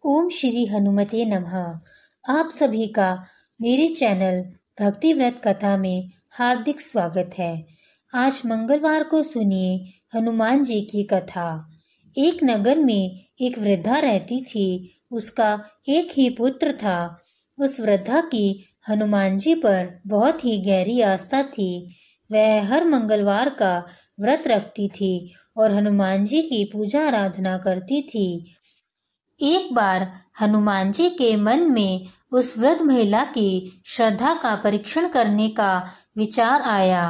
ओम श्री हनुमते नमः। आप सभी का मेरे चैनल भक्ति व्रत कथा में हार्दिक स्वागत है। आज मंगलवार को सुनिए हनुमान जी की कथा। एक नगर में एक वृद्धा रहती थी। उसका एक ही पुत्र था। उस वृद्धा की हनुमान जी पर बहुत ही गहरी आस्था थी। वह हर मंगलवार का व्रत रखती थी और हनुमान जी की पूजा आराधना करती थी। एक बार हनुमान जी के मन में उस वृद्ध महिला की श्रद्धा का परीक्षण करने का विचार आया।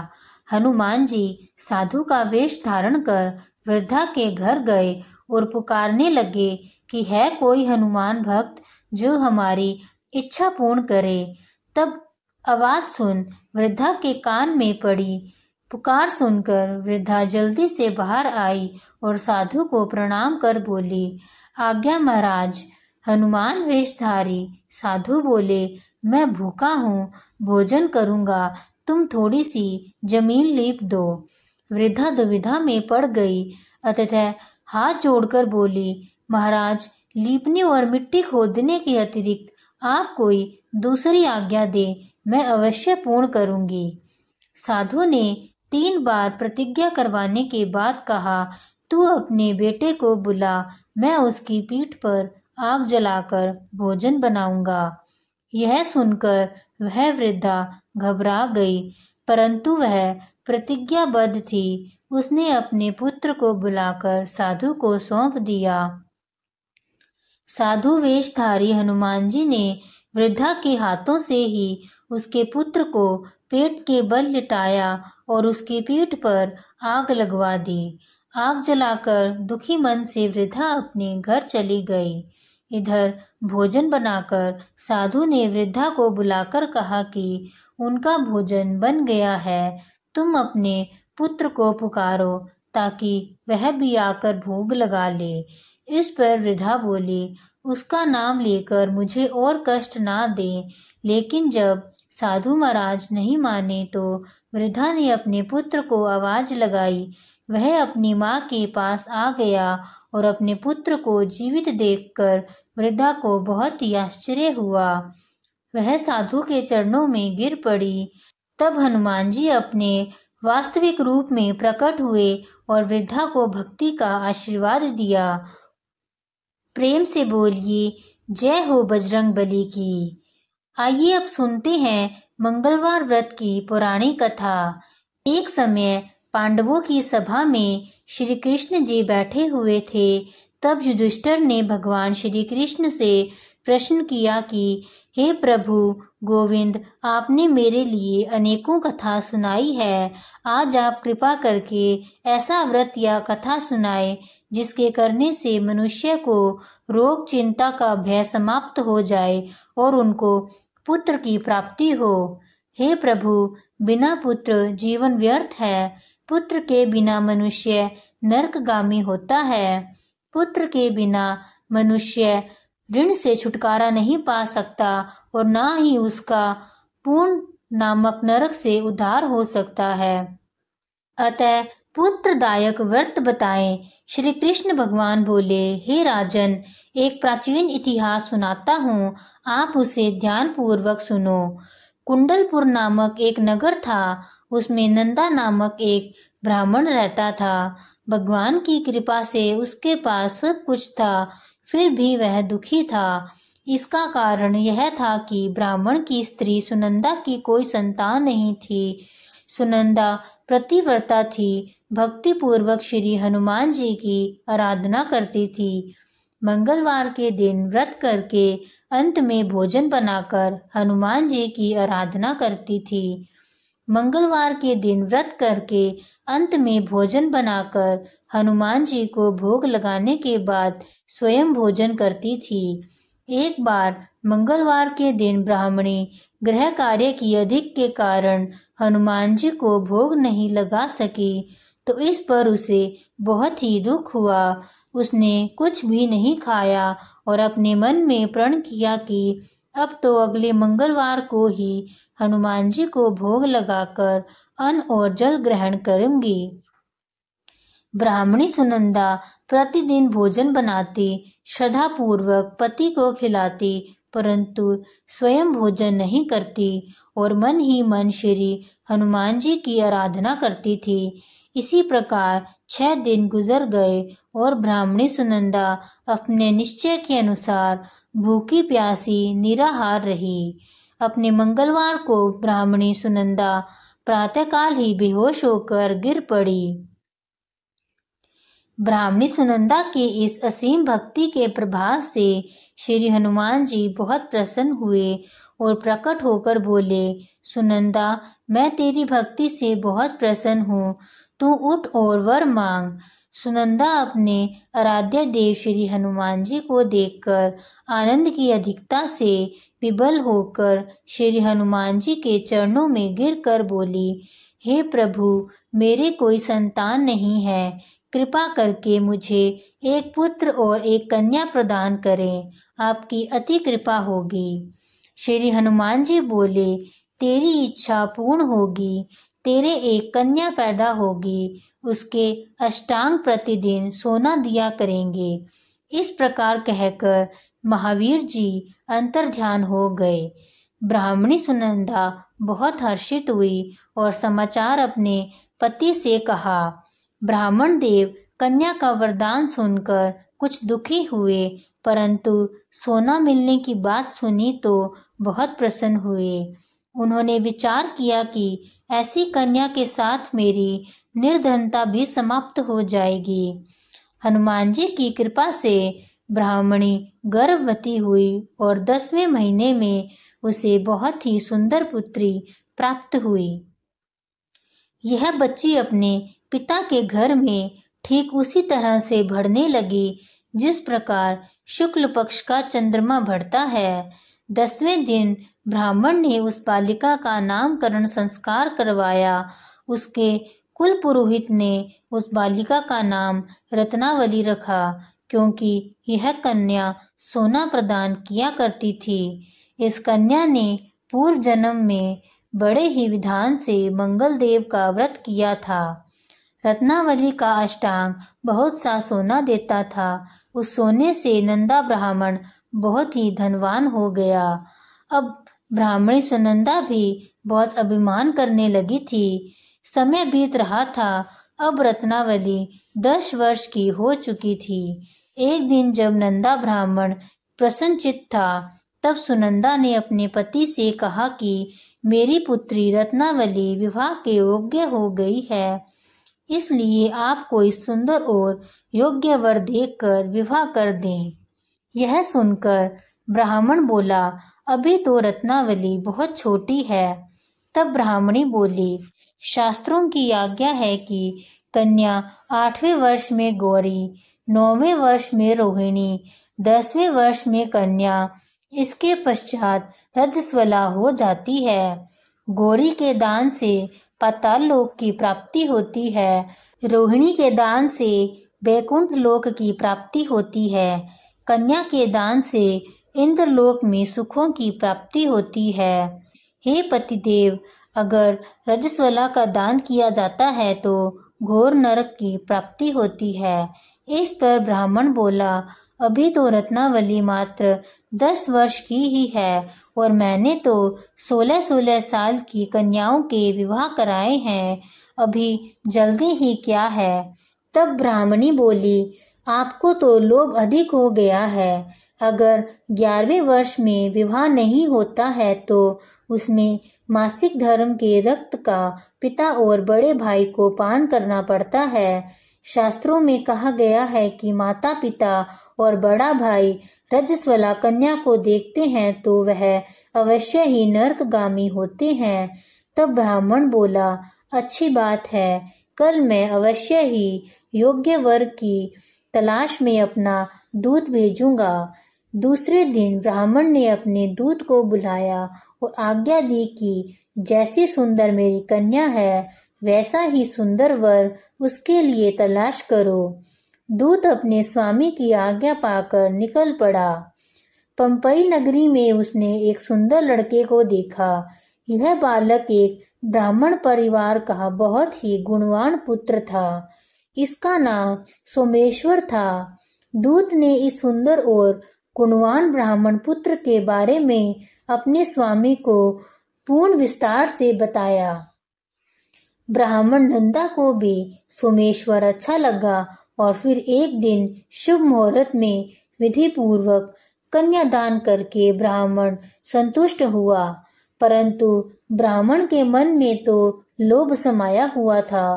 हनुमान जी साधु का वेश धारण कर वृद्धा के घर गए और पुकारने लगे कि है कोई हनुमान भक्त जो हमारी इच्छा पूर्ण करे। तब आवाज सुन वृद्धा के कान में पड़ी। पुकार सुनकर वृद्धा जल्दी से बाहर आई और साधु को प्रणाम कर बोली, आज्ञा महाराज। हनुमान वेशधारी साधु बोले, मैं भूखा हूँ, भोजन करूँगा, तुम थोड़ी सी जमीन लीप दो। वृद्धा दुविधा में पड़ गई, अतः हाथ जोड़कर बोली, महाराज, लीपने और मिट्टी खोदने के अतिरिक्त आप कोई दूसरी आज्ञा दे, मैं अवश्य पूर्ण करूँगी। साधु ने 3 बार प्रतिज्ञा करवाने के बाद कहा, तू अपने बेटे को बुला, मैं उसकी पीठ पर आग जलाकर भोजन बनाऊंगा। यह सुनकर वह वृद्धा घबरा गई, परंतु वह प्रतिज्ञाबद्ध थी। उसने अपने पुत्र को बुलाकर साधु को सौंप दिया। साधु वेशधारी हनुमान जी ने वृद्धा के हाथों से ही उसके पुत्र को पेट के बल लिटाया और उसकी पीठ पर आग लगवा दी। आग जलाकर दुखी मन से वृद्धा अपने घर चली गई। इधर भोजन बनाकर साधु ने वृद्धा को बुलाकर कहा कि उनका भोजन बन गया है, तुम अपने पुत्र को पुकारो ताकि वह भी आकर भोग लगा ले। इस पर वृद्धा बोली, उसका नाम लेकर मुझे और कष्ट ना दे। लेकिन जब साधु महाराज नहीं माने तो वृद्धा ने अपने पुत्र को आवाज लगाई। वह अपनी माँ के पास आ गया और अपने पुत्र को जीवित देखकर वृद्धा को बहुत ही आश्चर्य हुआ। वह साधु के चरणों में गिर पड़ी। तब हनुमान जी अपने वास्तविक रूप में प्रकट हुए और वृद्धा को भक्ति का आशीर्वाद दिया। प्रेम से बोलिए, जय हो बजरंग बली की। आइए अब सुनते हैं मंगलवार व्रत की पौराणिक कथा। एक समय पांडवों की सभा में श्री कृष्ण जी बैठे हुए थे। तब युधिष्ठिर ने भगवान श्री कृष्ण से प्रश्न किया कि हे प्रभु गोविंद, आपने मेरे लिए अनेकों कथा सुनाई है। आज आप कृपा करके ऐसा व्रत या कथा सुनाए जिसके करने से मनुष्य को रोग चिंता का भय समाप्त हो जाए और उनको पुत्र की प्राप्ति हो। हे प्रभु, बिना पुत्र जीवन व्यर्थ है। पुत्र के बिना मनुष्य नरकगामी होता है। पुत्र के बिना मनुष्य ऋण से छुटकारा नहीं पा सकता और ना ही उसका पूर्ण नामक नरक से उद्धार हो सकता है। अतः पुत्रदायक व्रत बताएं। श्री कृष्ण भगवान बोले, हे राजन, एक प्राचीन इतिहास सुनाता हूँ, आप उसे ध्यान पूर्वक सुनो। कुंडलपुर नामक एक नगर था। उसमें नंदा नामक एक ब्राह्मण रहता था। भगवान की कृपा से उसके पास सब कुछ था, फिर भी वह दुखी था। इसका कारण यह था कि ब्राह्मण की स्त्री सुनंदा की कोई संतान नहीं थी। सुनंदा प्रतिव्रता थी, भक्ति पूर्वक श्री हनुमान जी की आराधना करती थी। मंगलवार के दिन व्रत करके अंत में भोजन बनाकर हनुमान जी की आराधना करती थी। मंगलवार के दिन व्रत करके अंत में भोजन बनाकर हनुमान जी को भोग लगाने के बाद स्वयं भोजन करती थी। एक बार मंगलवार के दिन ब्राह्मणी गृह कार्य की अधिक के कारण हनुमान जी को भोग नहीं लगा सकी, तो इस पर उसे बहुत ही दुख हुआ। उसने कुछ भी नहीं खाया और अपने मन में प्रण किया कि अब तो अगले मंगलवार को ही हनुमान जी को भोग लगाकर अन्न और जल ग्रहण करूंगी। ब्राह्मणी सुनंदा प्रतिदिन भोजन बनाती, श्रद्धापूर्वक पति को खिलाती, परंतु स्वयं भोजन नहीं करती और मन ही मन श्री हनुमान जी की आराधना करती थी। इसी प्रकार 6 दिन गुजर गए और ब्राह्मणी सुनंदा अपने निश्चय के अनुसार भूखी प्यासी निराहार रही। अपने मंगलवार को ब्राह्मणी सुनंदा प्रातःकाल ही बेहोश होकर गिर पड़ी। ब्राह्मणी सुनंदा के इस असीम भक्ति के प्रभाव से श्री हनुमान जी बहुत प्रसन्न हुए और प्रकट होकर बोले, सुनंदा, मैं तेरी भक्ति से बहुत प्रसन्न हूँ, तू उठ और वर मांग। सुनंदा अपने आराध्य देव श्री हनुमान जी को देखकर आनंद की अधिकता से विभल होकर श्री हनुमान जी के चरणों में गिरकर बोली, हे प्रभु, मेरे कोई संतान नहीं है, कृपा करके मुझे एक पुत्र और एक कन्या प्रदान करें, आपकी अति कृपा होगी। श्री हनुमान जी बोले, तेरी इच्छा पूर्ण होगी, तेरे एक कन्या पैदा होगी, उसके अष्टांग प्रतिदिन सोना दिया करेंगे। इस प्रकार कहकर महावीर जी अंतर्ध्यान हो गए। ब्राह्मणी सुनंदा बहुत हर्षित हुई और समाचार अपने पति से कहा। ब्राह्मण देव कन्या का वरदान सुनकर कुछ दुखी हुए, परंतु सोना मिलने की बात सुनी तो बहुत प्रसन्न हुए। उन्होंने विचार किया कि ऐसी कन्या के साथ मेरी निर्धनता भी समाप्त हो जाएगी। हनुमान जी की कृपा से ब्राह्मणी गर्भवती हुई और 10वें महीने में उसे बहुत ही सुंदर पुत्री प्राप्त हुई। यह बच्ची अपने पिता के घर में ठीक उसी तरह से बढ़ने लगी जिस प्रकार शुक्ल पक्ष का चंद्रमा बढ़ता है। 10वें दिन ब्राह्मण ने उस बालिका का नामकरण संस्कार करवाया। उसके कुल पुरोहित ने उस बालिका का नाम रत्नावली रखा, क्योंकि यह कन्या सोना प्रदान किया करती थी। इस कन्या ने पूर्व जन्म में बड़े ही विधान से मंगल देव का व्रत किया था। रत्नावली का अष्टांग बहुत सा सोना देता था। उस सोने से नंदा ब्राह्मण बहुत ही धनवान हो गया। अब ब्राह्मणी सुनंदा भी बहुत अभिमान करने लगी थी। समय बीत रहा था। अब रत्नावली 10 वर्ष की हो चुकी थी। एक दिन जब नंदा ब्राह्मण प्रसन्नचित्त था, तब सुनंदा ने अपने पति से कहा कि मेरी पुत्री रत्नावली विवाह के योग्य हो गई है, इसलिए आप कोई सुंदर और योग्य वर देखकर विवाह कर दें। यह सुनकर ब्राह्मण बोला, अभी तो रत्नावली बहुत छोटी है। तब ब्राह्मणी बोली, शास्त्रों की आज्ञा है कि कन्या 8वें वर्ष में गौरी, 9वें वर्ष में रोहिणी, 10वें वर्ष में कन्या, इसके पश्चात रजस्वला हो जाती है। गौरी के दान से पाताल लोक की प्राप्ति होती है, रोहिणी के दान से वैकुंठ लोक की प्राप्ति होती है, कन्या के दान से इंद्रलोक में सुखों की प्राप्ति होती है। हे पतिदेव, अगर रजस्वला का दान किया जाता है तो घोर नरक की प्राप्ति होती है। इस पर ब्राह्मण बोला, अभी तो रत्नावली मात्र 10 वर्ष की ही है और मैंने तो 16-16 साल की कन्याओं के विवाह कराए हैं, अभी जल्दी ही क्या है। तब ब्राह्मणी बोली, आपको तो लोभ अधिक हो गया है। अगर 11वें वर्ष में विवाह नहीं होता है तो उसमें मासिक धर्म के रक्त का पिता और बड़े भाई को पान करना पड़ता है। शास्त्रों में कहा गया है कि माता पिता और बड़ा भाई रजस्वला कन्या को देखते हैं तो वह अवश्य ही नरकगामी होते हैं। तब ब्राह्मण बोला, अच्छी बात है, कल मैं अवश्य ही योग्य वर की तलाश में अपना दूत भेजूंगा। दूसरे दिन ब्राह्मण ने अपने दूत को बुलाया और आज्ञा दी कि जैसी सुंदर मेरी कन्या है वैसा ही सुंदर वर उसके लिए तलाश करो। दूत अपने स्वामी की आज्ञा पाकर निकल पड़ा। पंपई नगरी में उसने एक सुंदर लड़के को देखा। यह बालक एक ब्राह्मण परिवार का बहुत ही गुणवान पुत्र था। इसका नाम सोमेश्वर था। दूत ने इस सुंदर और गुणवान ब्राह्मण पुत्र के बारे में अपने स्वामी को पूर्ण विस्तार से बताया। ब्राह्मण नंदा को भी सोमेश्वर अच्छा लगा और फिर एक दिन शुभ मुहूर्त में विधि पूर्वक कन्यादान करके ब्राह्मण संतुष्ट हुआ। परंतु ब्राह्मण के मन में तो लोभ समाया हुआ था।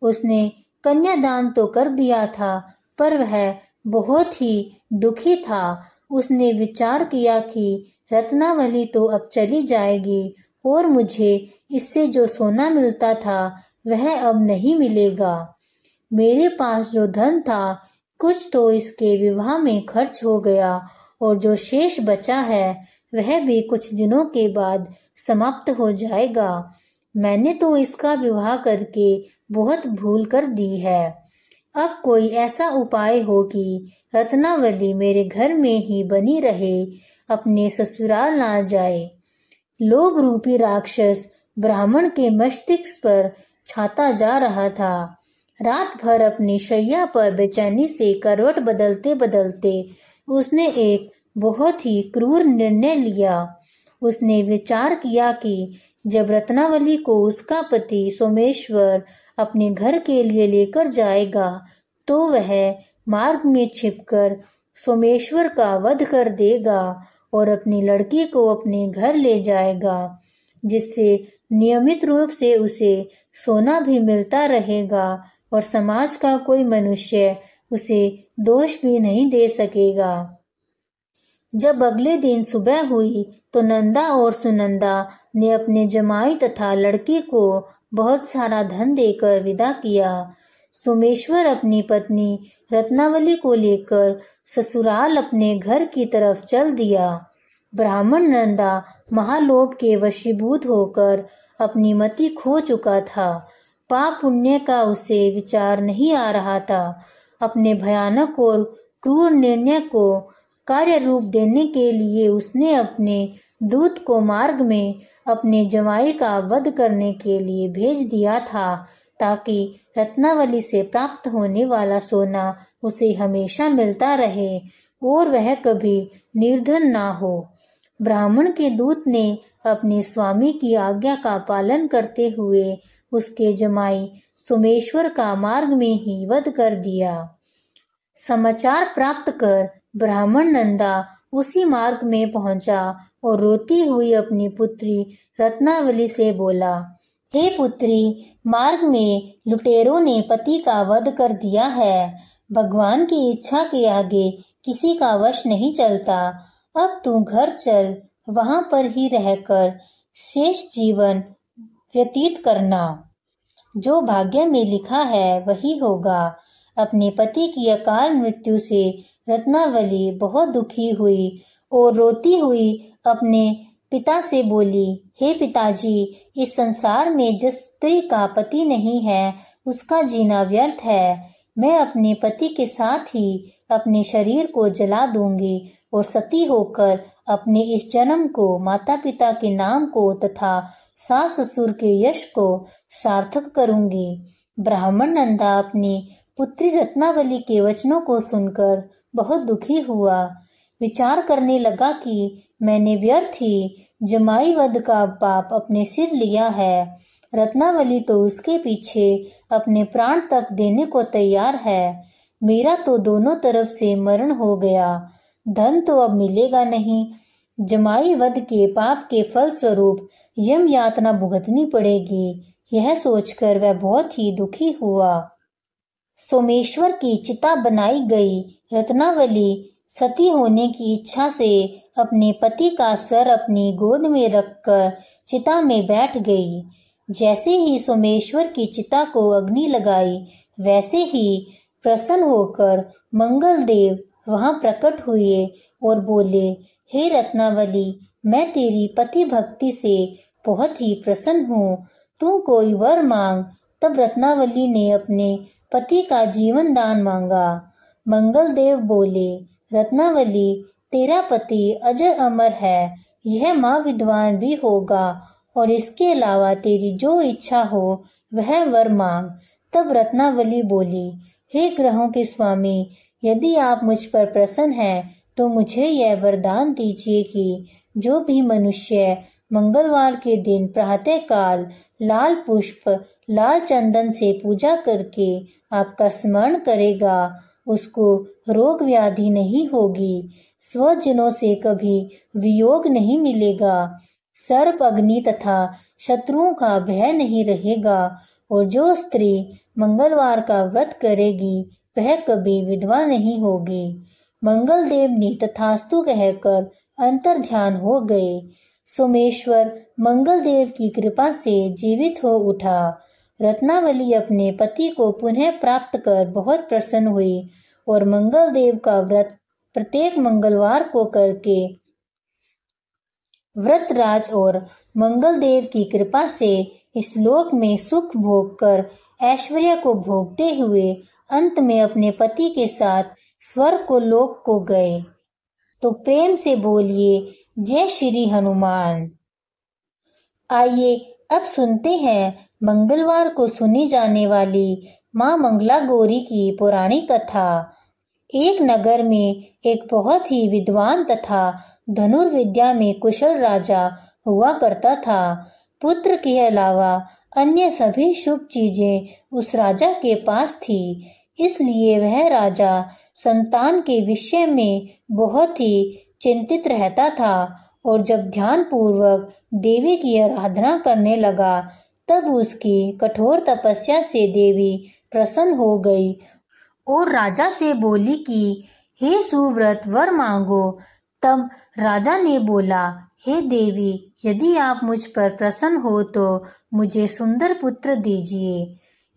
उसने कन्यादान तो कर दिया था, पर वह बहुत ही दुखी था। उसने विचार किया कि रत्नावली तो अब चली जाएगी और मुझे इससे जो सोना मिलता था वह अब नहीं मिलेगा। मेरे पास जो धन था कुछ तो इसके विवाह में खर्च हो गया और जो शेष बचा है वह भी कुछ दिनों के बाद समाप्त हो जाएगा। मैंने तो इसका विवाह करके बहुत भूल कर दी है। अब कोई ऐसा उपाय हो कि रत्नावली मेरे घर में ही बनी रहे, अपने ससुराल ना जाए। लोभ रूपी राक्षस ब्राह्मण के मस्तिष्क पर छाता जा रहा था। रात भर अपनी शैया पर बेचैनी से करवट बदलते बदलते उसने एक बहुत ही क्रूर निर्णय लिया। उसने विचार किया कि जब रत्नावली को उसका पति सोमेश्वर अपने घर के लिए लेकर जाएगा तो वह मार्ग में छिपकर सोमेश्वर का वध कर देगा और अपनी लड़की को अपने घर ले जाएगा, जिससे नियमित रूप से उसे सोना भी मिलता रहेगा और समाज का कोई मनुष्य उसे दोष भी नहीं दे सकेगा। जब अगले दिन सुबह हुई तो नंदा और सुनंदा ने अपने जमाई तथा लड़की को बहुत सारा धन देकर विदा किया। सोमेश्वर अपनी पत्नी रत्नावली को लेकर ससुराल अपने घर की तरफ चल दिया। ब्राह्मण नंदा महालोभ के वशीभूत होकर अपनी मति खो चुका था। पाप पुण्य का उसे विचार नहीं आ रहा था। अपने भयानक और क्रूर निर्णय को कार्य रूप देने के लिए उसने अपने दूत को मार्ग में अपने जमाई का वध करने के लिए भेज दिया था, ताकि रत्नावली से प्राप्त होने वाला सोना उसे हमेशा मिलता रहे और वह कभी निर्धन ना हो। ब्राह्मण के दूत ने अपने स्वामी की आज्ञा का पालन करते हुए उसके जमाई सोमेश्वर का मार्ग में ही वध कर दिया। समाचार प्राप्त कर ब्राह्मण नंदा उसी मार्ग में पहुंचा और रोती हुई अपनी पुत्री रत्नावली से बोला, हे पुत्री, मार्ग में लुटेरों ने पति का वध कर दिया है। भगवान की इच्छा के आगे किसी का वश नहीं चलता। अब तू घर चल, वहां पर ही रहकर शेष जीवन व्यतीत करना। जो भाग्य में लिखा है वही होगा। अपने पति की अकाल मृत्यु से रत्नावली बहुत दुखी हुई और रोती हुई अपने पिता से बोली, हे पिताजी, इस संसार में जिस स्त्री का पति नहीं है उसका जीना व्यर्थ है। मैं अपने पति के साथ ही अपने शरीर को जला दूंगी और सती होकर अपने इस जन्म को, माता पिता के नाम को तथा सास ससुर के यश को सार्थक करूंगी। ब्राह्मण नंदा अपनी पुत्री रत्नावली के वचनों को सुनकर बहुत दुखी हुआ। विचार करने लगा कि मैंने व्यर्थ ही जमाई वध का पाप अपने सिर लिया है। रत्नावली तो उसके पीछे अपने प्राण तक देने को तैयार है। मेरा तो दोनों तरफ से मरण हो गया। धन तो अब मिलेगा नहीं। जमाई वध के पाप के फल स्वरूप यम यातना भुगतनी पड़ेगी। यह सोचकर वह बहुत ही दुखी हुआ। सोमेश्वर की चिता बनाई गई। रत्नावली सती होने की इच्छा से अपने पति का सर अपनी गोद में रखकर चिता में बैठ गई। जैसे ही सोमेश्वर की चिता को अग्नि लगाई, वैसे ही प्रसन्न होकर मंगल देव वहां प्रकट हुए और बोले, हे रत्नावली, मैं तेरी पति भक्ति से बहुत ही प्रसन्न हूँ। तू कोई वर मांग। तब रत्नावली ने अपने पति का जीवन दान मांगा। मंगल देव बोले, रत्नावली, तेरा पति अजर अमर है, यह महाविद्वान भी होगा और इसके अलावा तेरी जो इच्छा हो वह वर मांग। तब रत्नावली बोली, हे ग्रहों के स्वामी, यदि आप मुझ पर प्रसन्न हैं तो मुझे यह वरदान दीजिए कि जो भी मनुष्य मंगलवार के दिन प्रातःकाल लाल पुष्प लाल चंदन से पूजा करके आपका स्मरण करेगा उसको रोग व्याधि नहीं होगी, स्वजनों से कभी वियोग नहीं मिलेगा, सर्प अग्नि तथा शत्रुओं का भय नहीं रहेगा और जो स्त्री मंगलवार का व्रत करेगी वह कभी विधवा नहीं होगी। मंगलदेव ने तथास्तु कहकर अंतर ध्यान हो गए। सोमेश्वर मंगलदेव की कृपा से जीवित हो उठा। रत्नावली अपने पति को पुनः प्राप्त कर बहुत प्रसन्न हुई और मंगलदेव का व्रत प्रत्येक मंगलवार को करके व्रतराज और मंगलदेव की कृपा से इस लोक में सुख भोग कर ऐश्वर्य को भोगते हुए अंत में अपने पति के साथ स्वर्ग को लोक को गए। तो प्रेम से बोलिए जय श्री हनुमान। आइए अब सुनते हैं मंगलवार को सुनी जाने वाली मां मंगला गौरी की पौराणिक कथा। एक नगर में एक बहुत ही विद्वान तथा धनुर्विद्या में कुशल राजा हुआ करता था। पुत्र के अलावा अन्य सभी शुभ चीजें उस राजा के पास थी, इसलिए वह राजा संतान के विषय में बहुत ही चिंतित रहता था और जब ध्यान पूर्वक देवी की आराधना करने लगा तब उसकी कठोर तपस्या से देवी प्रसन्न हो गई और राजा से बोली कि हे सुव्रत वर मांगो। तब राजा ने बोला, हे देवी, यदि आप मुझ पर प्रसन्न हो तो मुझे सुंदर पुत्र दीजिए।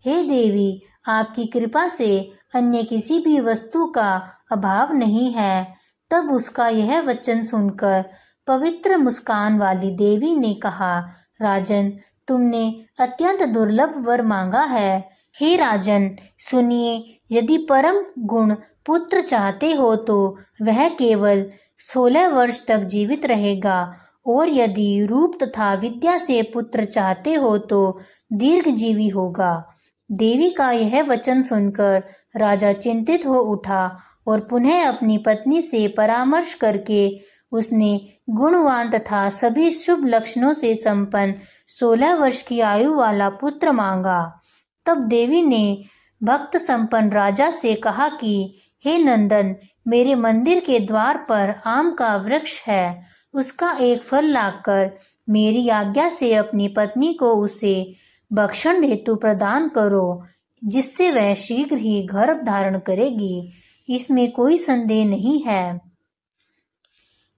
हे देवी, आपकी कृपा से अन्य किसी भी वस्तु का अभाव नहीं है। तब उसका यह वचन सुनकर पवित्र मुस्कान वाली देवी ने कहा, राजन, तुमने अत्यंत दुर्लभ वर मांगा है। हे राजन, सुनिए, यदि परम गुण पुत्र चाहते हो तो वह केवल 16 वर्ष तक जीवित रहेगा और यदि रूप तथा विद्या से पुत्र चाहते हो तो दीर्घजीवी होगा। देवी का यह वचन सुनकर राजा चिंतित हो उठा और पुनः अपनी पत्नी से परामर्श करके उसने गुणवान तथा सभी शुभ लक्षणों से संपन्न 16 वर्ष की आयु वाला पुत्र मांगा। तब देवी ने भक्त संपन्न राजा से कहा कि हे नंदन, मेरे मंदिर के द्वार पर आम का वृक्ष है, उसका एक फल लाकर मेरी आज्ञा से अपनी पत्नी को उसे भक्षण हेतु प्रदान करो, जिससे वह शीघ्र ही गर्भ धारण करेगी, इसमें कोई संदेह नहीं है।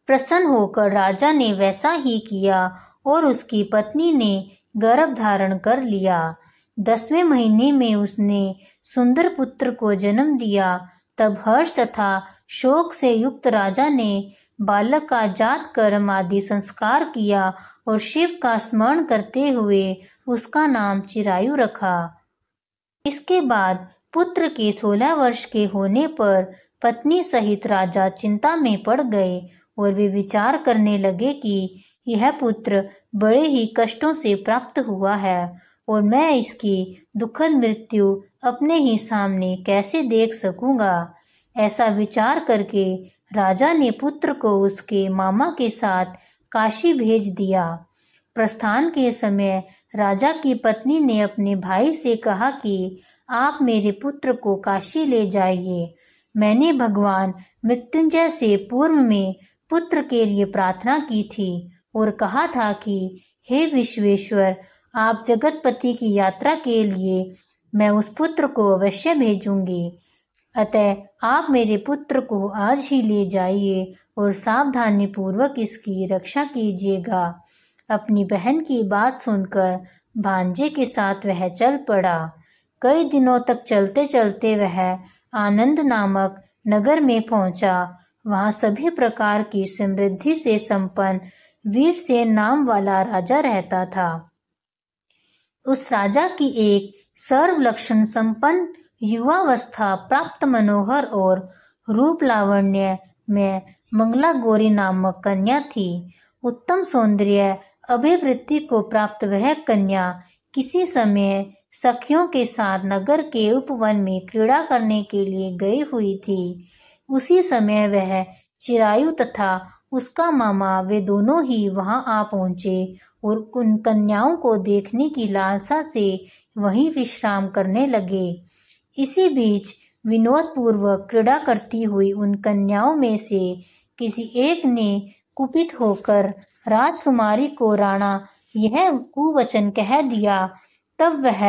प्रसन्न होकर राजा ने वैसा ही किया और उसकी पत्नी ने गर्भ धारण कर लिया। 10वें महीने में उसने सुंदर पुत्र को जन्म दिया। तब हर्ष तथा शोक से युक्त राजा ने बालक का जात कर्म आदि संस्कार किया और शिव का स्मरण करते हुए उसका नाम चिरायु रखा। इसके बाद पुत्र के 16 वर्ष के होने पर पत्नी सहित राजा चिंता में पड़ गए और वे विचार करने लगे कि यह पुत्र बड़े ही कष्टों से प्राप्त हुआ है और मैं इसकी दुखद मृत्यु अपने ही सामने कैसे देख सकूंगा। ऐसा विचार करके राजा ने पुत्र को उसके मामा के साथ काशी भेज दिया। प्रस्थान के समय राजा की पत्नी ने अपने भाई से कहा कि आप मेरे पुत्र को काशी ले जाइए। मैंने भगवान मृत्युंजय से पूर्व में पुत्र के लिए प्रार्थना की थी और कहा था कि हे विश्वेश्वर, आप जगतपति की यात्रा के लिए मैं उस पुत्र को अवश्य भेजूंगी। अतः आप मेरे पुत्र को आज ही ले जाइए और सावधानी पूर्वक इसकी रक्षा कीजिएगा। अपनी बहन की बात सुनकर भांजे के साथ वह चल पड़ा। कई दिनों तक चलते चलते वह आनंद नामक नगर में पहुंचा। वहां सभी प्रकार की समृद्धि से संपन्न वीरसेन नाम वाला राजा रहता था। उस राजा की एक सर्व लक्षण संपन्न युवावस्था प्राप्त मनोहर और रूप लावण्य में मंगला गौरी नामक कन्या थी। उत्तम सौंदर्य अभिवृद्धि को प्राप्त वह कन्या किसी समय सखियों के साथ नगर के उपवन में क्रीड़ा करने के लिए गई हुई थी। उसी समय वह चिरायु तथा उसका मामा वे दोनों ही वहां आ पहुंचे और उन कन्याओं को देखने की लालसा से वहीं विश्राम करने लगे। इसी बीच विनोदपूर्वक क्रीड़ा करती हुई उन कन्याओं में से किसी एक ने कुपित होकर राजकुमारी को राणा यह कुवचन कह दिया। तब वह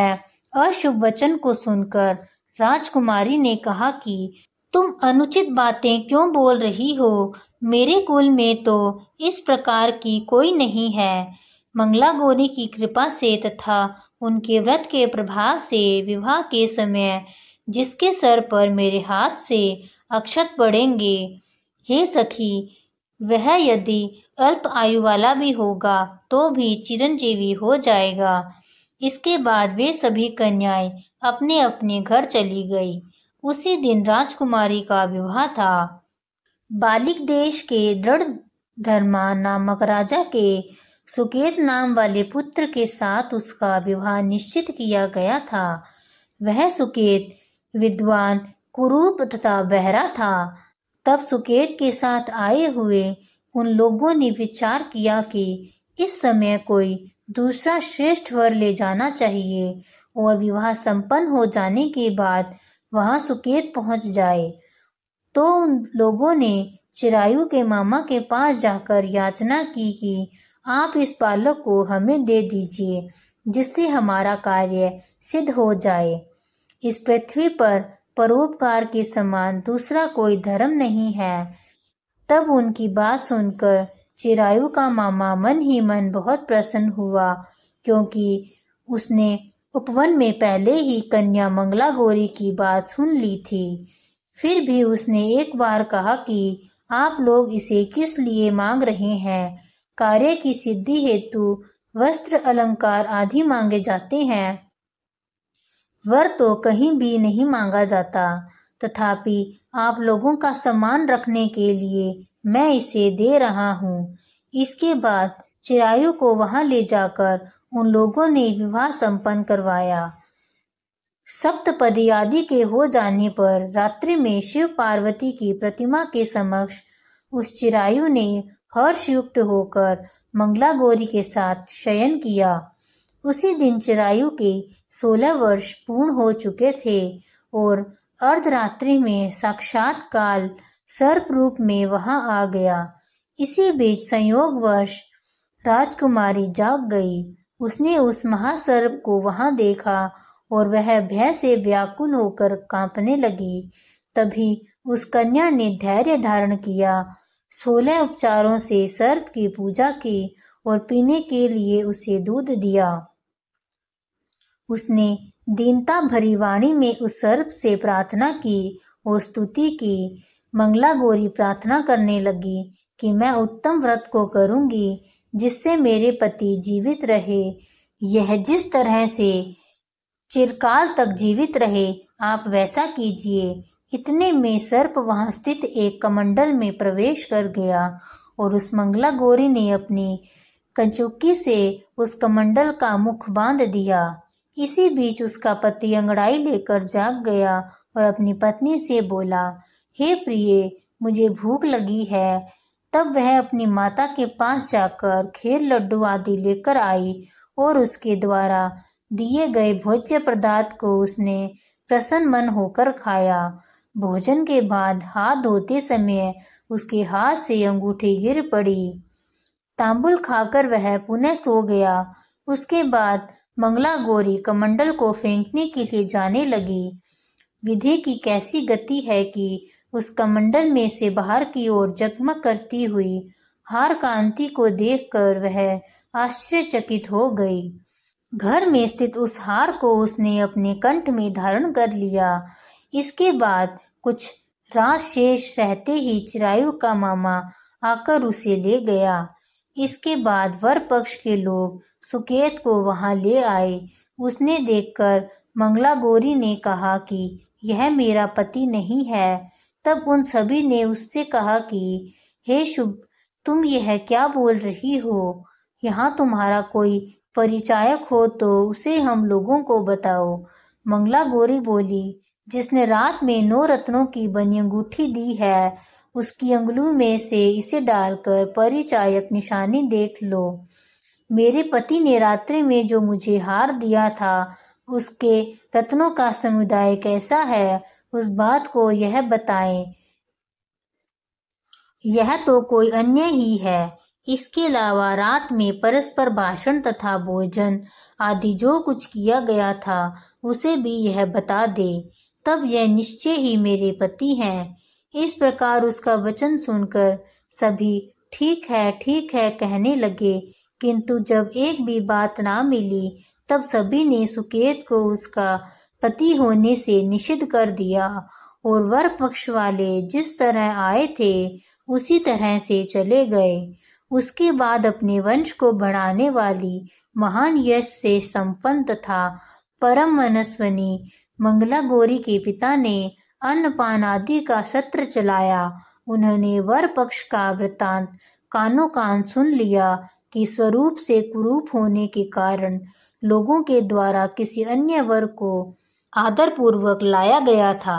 अशुभ वचन को सुनकर राजकुमारी ने कहा कि तुम अनुचित बातें क्यों बोल रही हो? मेरे कुल में तो इस प्रकार की कोई नहीं है। मंगला गौरी की कृपा से तथा उनके व्रत के प्रभाव से विवाह के समय जिसके सर पर मेरे हाथ से अक्षत पड़ेंगे, हे सखी, वह यदि अल्प आयु वाला भी होगा तो भी चिरंजीवी हो जाएगा। इसके बाद वे सभी कन्याएं अपने अपने घर चली गई। उसी दिन राजकुमारी का विवाह था। बालिक देश के दृढ़ धर्मा नामक राजा के सुकेत नाम वाले पुत्र के साथ उसका विवाह निश्चित किया गया था। वह सुकेत विद्वान, कुरूप तथा बहरा था। तब सुकेत के साथ आए हुए उन लोगों ने विचार किया कि इस समय कोई दूसरा श्रेष्ठ वर ले जाना चाहिए और विवाह संपन्न हो जाने के बाद वहां सुकेत पहुंच जाए। तो उन लोगों ने चिरायु के मामा के पास जाकर याचना की कि आप इस बालक को हमें दे दीजिए, जिससे हमारा कार्य सिद्ध हो जाए। इस पृथ्वी पर परोपकार के समान दूसरा कोई धर्म नहीं है। तब उनकी बात सुनकर चिरायु का मामा मन ही मन बहुत प्रसन्न हुआ, क्योंकि उसने उपवन में पहले ही कन्या मंगला गौरी की बात सुन ली थी। फिर भी उसने एक बार कहा कि आप लोग इसे किस लिए मांग रहे हैं? कार्य की सिद्धि हेतु वस्त्र, अलंकार आदि मांगे जाते हैं, वर तो कहीं भी नहीं मांगा जाता। तथापि आप लोगों का सम्मान रखने के लिए मैं इसे दे रहा हूँ। इसके बाद चिरायु को वहां ले जाकर उन लोगों ने विवाह संपन्न करवाया। सप्तपदी आदि के हो जाने पर रात्रि में शिव पार्वती की प्रतिमा के समक्ष उस चिरायु ने हर्षयुक्त होकर मंगला गौरी के साथ शयन किया। उसी दिन चिरायु के 16 वर्ष पूर्ण हो चुके थे और अर्धरात्रि में साक्षात काल सर्प रूप में वहां आ गया। इसी बीच संयोगवश राजकुमारी जाग गई। उसने उस महासर्प को वहां देखा और वह भय से व्याकुल होकर कांपने लगी। तभी उस कन्या ने धैर्य धारण किया, 16 उपचारों से सर्प की पूजा की और पीने के लिए उसे दूध दिया। उसने दीनता भरी वाणी में उस सर्प से प्रार्थना की और स्तुति की। मंगला गौरी प्रार्थना करने लगी कि मैं उत्तम व्रत को करूंगी जिससे मेरे पति जीवित रहे। यह जिस तरह से चिरकाल तक जीवित रहे, आप वैसा कीजिए। इतने में सर्प वहां स्थित एक कमंडल में प्रवेश कर गया और उस मंगला गौरी ने अपनी कंचुकी से उस कमंडल का मुख बांध दिया। इसी बीच उसका पति अंगड़ाई लेकर जाग गया और अपनी पत्नी से बोला, हे प्रिय, मुझे भूख लगी है। तब वह अपनी माता के पास जाकर खीर, लड्डू आदि लेकर आई और उसके द्वारा दिए गए भोज्य पदार्थ को उसने प्रसन्न मन होकर खाया। भोजन के बाद हाथ धोते समय उसके हाथ से अंगूठी गिर पड़ी। तांबुल खाकर वह पुनः सो गया। उसके बाद मंगला गौरी कमंडल को फेंकने के लिए जाने लगी। विधि की कैसी गति है कि उस कमंडल में से बाहर की ओर जगमग करती हुई हार कांति को देखकर वह आश्चर्यचकित हो गई। घर में स्थित उस हार को उसने अपने कंठ में धारण कर लिया। इसके बाद कुछ रात शेष रहते ही चिरायु का मामा आकर उसे ले गया। इसके बाद वर पक्ष के लोग सुकेत को वहां ले आए। उसने देखकर मंगला गौरी ने कहा कि यह मेरा पति नहीं है। तब उन सभी ने उससे कहा कि हे शुभ, तुम यह क्या बोल रही हो? यहाँ तुम्हारा कोई परिचायक हो तो उसे हम लोगों को बताओ। मंगला गौरी बोली, जिसने रात में 9 रत्नों की बनी अंगूठी दी है, उसकी अंगुली में से इसे डालकर परिचायक निशानी देख लो। मेरे पति ने रात्रि में जो मुझे हार दिया था, उसके रत्नों का समुदाय कैसा है, उस बात को यह बताएं। यह तो कोई अन्य ही है। इसके अलावा रात में परस्पर भाषण तथा भोजन आदि जो कुछ किया गया था, उसे भी यह बता दे। तब यह निश्चय ही मेरे पति हैं। इस प्रकार उसका वचन सुनकर सभी ठीक है कहने लगे, किंतु जब एक भी बात ना मिली, तब सभी ने सुकेत को उसका पति होने से निषिद्ध कर दिया और वर पक्ष वाले जिस तरह आए थे उसी तरह से चले गए। उसके बाद अपने वंश को बढ़ाने वाली महान यश से संपन्न तथा परम मनस्विनी मंगला गौरी के पिता ने अन्नपान आदि का सत्र चलाया। उन्होंने वर पक्ष का वृत्तांत कानों कान सुन लिया कि स्वरूप से कुरूप होने के कारण लोगों के द्वारा किसी अन्य वर को आदरपूर्वक लाया गया था।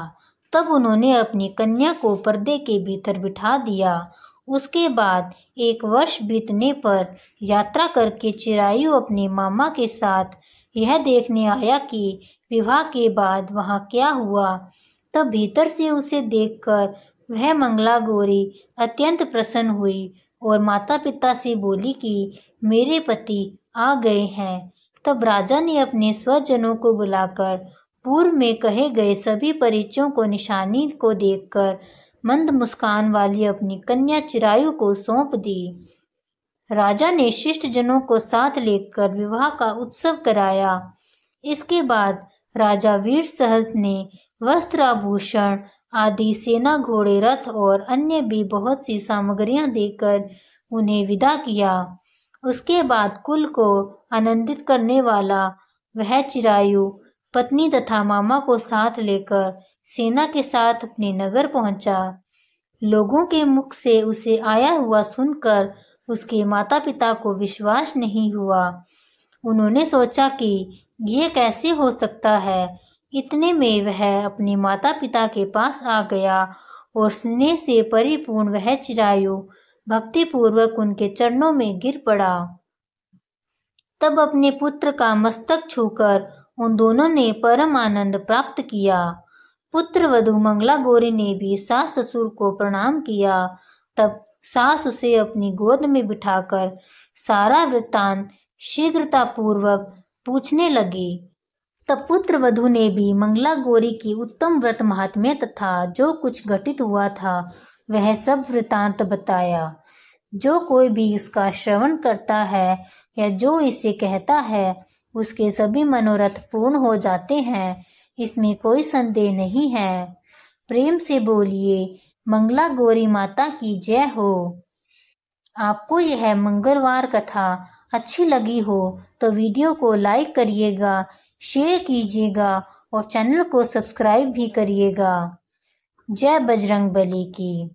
तब उन्होंने अपनी कन्या को पर्दे के भीतर बिठा दिया। उसके बाद 1 वर्ष बीतने पर यात्रा करके चिरायु अपने मामा के साथ यह देखने आया कि विवाह के बाद वहाँ क्या हुआ। तब भीतर से उसे देखकर वह मंगला गौरी अत्यंत प्रसन्न हुई और माता पिता से बोली कि मेरे पति आ गए हैं। तब राजा ने अपने स्वजनों को बुलाकर पूर्व में कहे गए सभी परिचयों को निशानी को देखकर मंद मुस्कान वाली अपनी कन्या चिरायु को सौंप दी। राजा ने शिष्ट जनों को साथ लेकर विवाह का उत्सव कराया। इसके बाद राजा वीर सहज ने वस्त्र आभूषण आदि, सेना, घोड़े, रथ और अन्य भी बहुत सी सामग्रियां देकर उन्हें विदा किया। उसके बाद कुल को आनंदित करने वाला वह चिरायु पत्नी तथा मामा को साथ लेकर सेना के साथ अपने नगर पहुंचा। लोगों के मुख से उसे आया हुआ सुनकर उसके माता पिता को विश्वास नहीं हुआ। उन्होंने सोचा कि ये कैसे हो सकता है। इतने में वह अपने माता पिता के पास आ गया और स्नेह से परिपूर्ण वह चिरायु भक्तिपूर्वक उनके चरणों में गिर पड़ा। तब अपने पुत्र का मस्तक छूकर उन दोनों ने परम आनंद प्राप्त किया। पुत्र वधू मंगला गौरी ने भी सास ससुर को प्रणाम किया। तब सास उसे अपनी गोद में बिठाकर सारा वृत्तांत शीघ्रतापूर्वक पूछने लगी। तब पुत्र वधू ने भी मंगला गौरी की उत्तम व्रत महात्म्य तथा जो कुछ घटित हुआ था वह सब वृत्तांत बताया। जो कोई भी इसका श्रवण करता है या जो इसे कहता है, उसके सभी मनोरथ पूर्ण हो जाते हैं, इसमें कोई संदेह नहीं है। प्रेम से बोलिए मंगला गौरी माता की जय हो। आपको यह मंगलवार कथा अच्छी लगी हो तो वीडियो को लाइक करिएगा, शेयर कीजिएगा और चैनल को सब्सक्राइब भी करिएगा। जय बजरंगबली की।